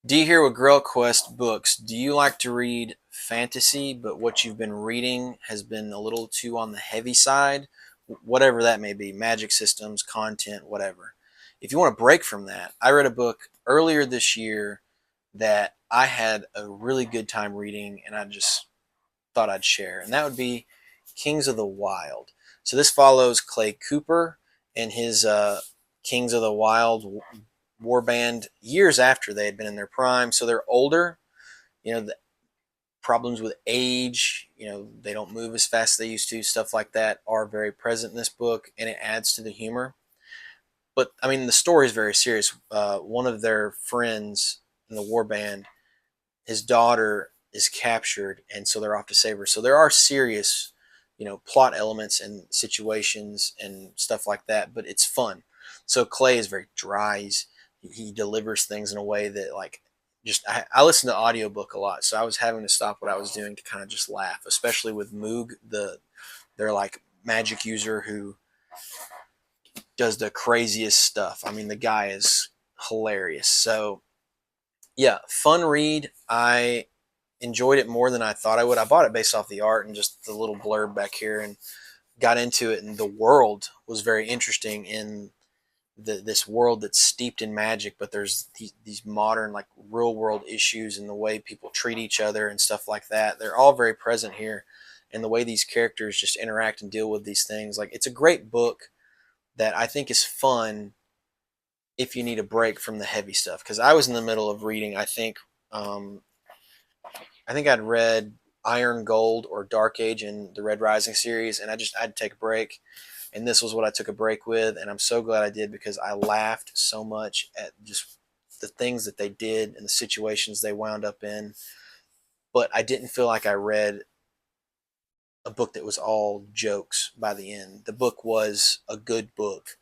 D here with Grail Quest Books. Do you like to read fantasy, but what you've been reading has been a little too on the heavy side? Whatever that may be, magic systems, content, whatever. If you want to break from that, I read a book earlier this year that I had a really good time reading and I just thought I'd share, and that would be Kings of the Wyld. So this follows Clay Cooper and his Kings of the Wyld war band years after they had been in their prime. So they're older. The problems with age, they don't move as fast as they used to. Stuff like that are very present in this book, and it adds to the humor. But I mean, the story is very serious. One of their friends in the war band, his daughter is captured, and so they're off to save her. So there are serious, plot elements and situations and stuff like that. But it's fun. So Clay is very dry. He delivers things in a way that just I listen to audiobook a lot, so I was having to stop what I was doing to kind of just laugh, especially with Moog, their like magic user who does the craziest stuff. I mean, the guy is hilarious. So yeah, fun read. I enjoyed it more than I thought I would. I bought it based off the art and just the little blurb back here, and got into it. And the world was very interesting in this world that's steeped in magic, but there's these modern, like, real world issues and the way people treat each other and stuff like that. They're all very present here, and the way these characters just interact and deal with these things. Like, it's a great book that I think is fun if you need a break from the heavy stuff. Because I was in the middle of reading, um, I think I'd read Iron Gold or Dark Age in the Red Rising series, and I had to take a break. And this was what I took a break with, and I'm so glad I did because I laughed so much at just the things that they did and the situations they wound up in. But I didn't feel like I read a book that was all jokes by the end. The book was a good book,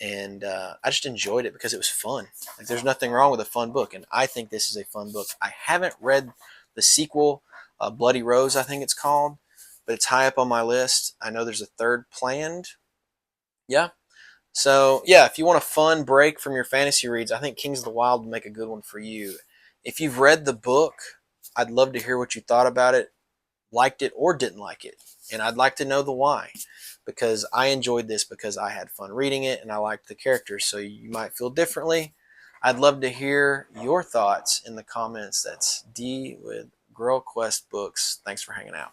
and I just enjoyed it because it was fun. Like, there's nothing wrong with a fun book, and I think this is a fun book. I haven't read the sequel, Bloody Rose, I think it's called, but it's high up on my list. I know there's a third planned. Yeah. So yeah, if you want a fun break from your fantasy reads, I think Kings of the Wild would make a good one for you. If you've read the book, I'd love to hear what you thought about it, liked it or didn't like it, and I'd like to know the why. Because I enjoyed this because I had fun reading it and I liked the characters. So you might feel differently. I'd love to hear your thoughts in the comments. That's D with Girl Quest Books. Thanks for hanging out.